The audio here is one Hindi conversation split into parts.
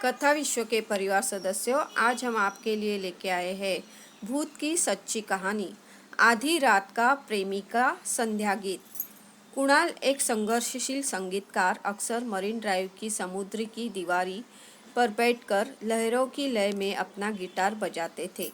कथा विश्व के परिवार सदस्यों, आज हम आपके लिए लेके आए हैं भूत की सच्ची कहानी। आधी रात का प्रेमी का संध्या गीत। कुणाल एक संघर्षशील संगीतकार अक्सर मरीन ड्राइव की समुद्र की दीवारी पर बैठकर लहरों की लय में अपना गिटार बजाते थे।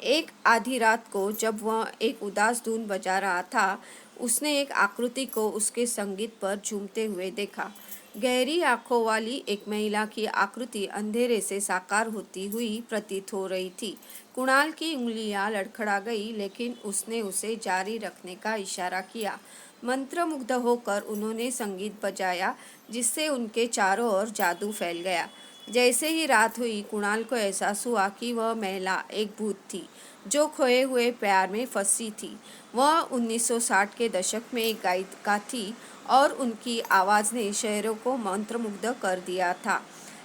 एक आधी रात को जब वह एक उदास धुन बजा रहा था, उसने एक आकृति को उसके संगीत पर झूमते हुए देखा। गहरी आंखों वाली एक महिला की आकृति अंधेरे से साकार होती हुई प्रतीत हो रही थी। कुणाल की उंगलियां लड़खड़ा गई, लेकिन उसने उसे जारी रखने का इशारा किया। मंत्रमुग्ध होकर उन्होंने संगीत बजाया, जिससे उनके चारों ओर जादू फैल गया। जैसे ही रात हुई, कुणाल को एहसास हुआ कि वह महिला एक भूत थी जो खोए हुए प्यार में फंसी थी। वह 1960 के दशक में एक गायिका थी और उनकी आवाज़ ने शहरों को मंत्रमुग्ध कर दिया था,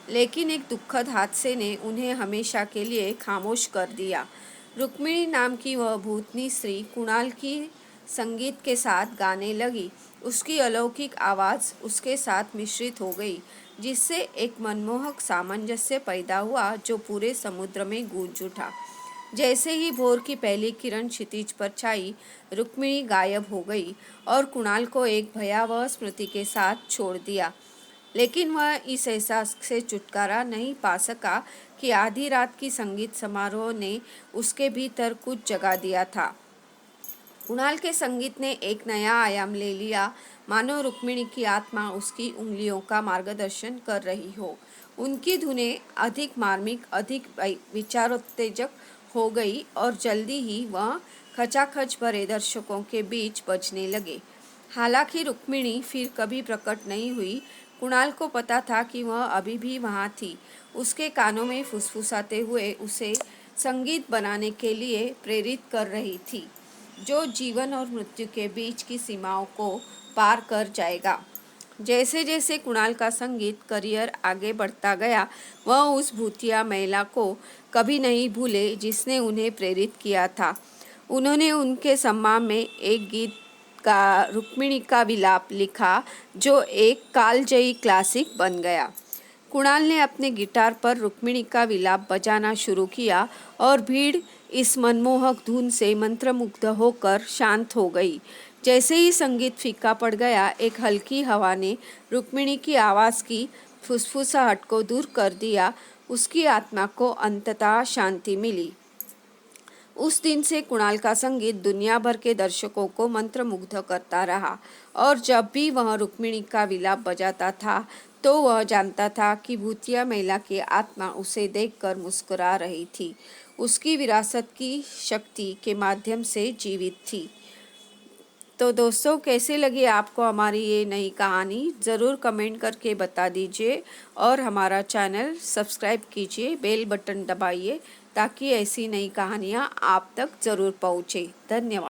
लेकिन एक दुखद हादसे ने उन्हें हमेशा के लिए खामोश कर दिया। रुक्मिणी नाम की वह भूतनी स्त्री कुणाल की संगीत के साथ गाने लगी। उसकी अलौकिक आवाज़ उसके साथ मिश्रित हो गई, जिससे एक मनमोहक सामंजस्य पैदा हुआ जो पूरे समुद्र में गूंज उठा। जैसे ही भोर की पहली किरण क्षितिज पर छाई, रुक्मिणी गायब हो गई और कुणाल को एक भयावह स्मृति के साथ छोड़ दिया। लेकिन वह इस एहसास से छुटकारा नहीं पा सका कि आधी रात की संगीत समारोह ने उसके भीतर कुछ जगा दिया था। कुणाल के संगीत ने एक नया आयाम ले लिया, मानो रुक्मिणी की आत्मा उसकी उंगलियों का मार्गदर्शन कर रही हो। उनकी धुनें अधिक मार्मिक, अधिक विचारोत्तेजक हो गई और जल्दी ही वह खचाखच भरे दर्शकों के बीच बजने लगे। हालांकि रुक्मिणी फिर कभी प्रकट नहीं हुई, कुणाल को पता था कि वह अभी भी वहाँ थी, उसके कानों में फुसफुसाते हुए उसे संगीत बनाने के लिए प्रेरित कर रही थी, जो जीवन और मृत्यु के बीच की सीमाओं को पार कर जाएगा। जैसे जैसे कुणाल का संगीत करियर आगे बढ़ता गया, वह उस भूतिया महिला को कभी नहीं भूले जिसने उन्हें प्रेरित किया था। उन्होंने उनके सम्मान में एक गीत का रुक्मिणी का विलाप लिखा, जो एक कालजयी क्लासिक बन गया। कुणाल ने अपने गिटार पर रुक्मिणी का विलाप बजाना शुरू किया और भीड़ इस मनमोहक धुन से मंत्रमुग्ध होकर शांत हो गई। जैसे ही संगीत फीका पड़ गया, एक हल्की हवा ने रुक्मिणी की आवाज़ की फुसफुसाहट को दूर कर दिया। उसकी आत्मा को अंततः शांति मिली। उस दिन से कुणाल का संगीत दुनिया भर के दर्शकों को मंत्रमुग्ध करता रहा, और जब भी वह रुक्मिणी का विलाप बजाता था, तो वह जानता था कि भूतिया महिला की आत्मा उसे देखकर मुस्कुरा रही थी, उसकी विरासत की शक्ति के माध्यम से जीवित थी। तो दोस्तों, कैसे लगी आपको हमारी ये नई कहानी? ज़रूर कमेंट करके बता दीजिए और हमारा चैनल सब्सक्राइब कीजिए, बेल बटन दबाइए ताकि ऐसी नई कहानियाँ आप तक ज़रूर पहुँचे। धन्यवाद।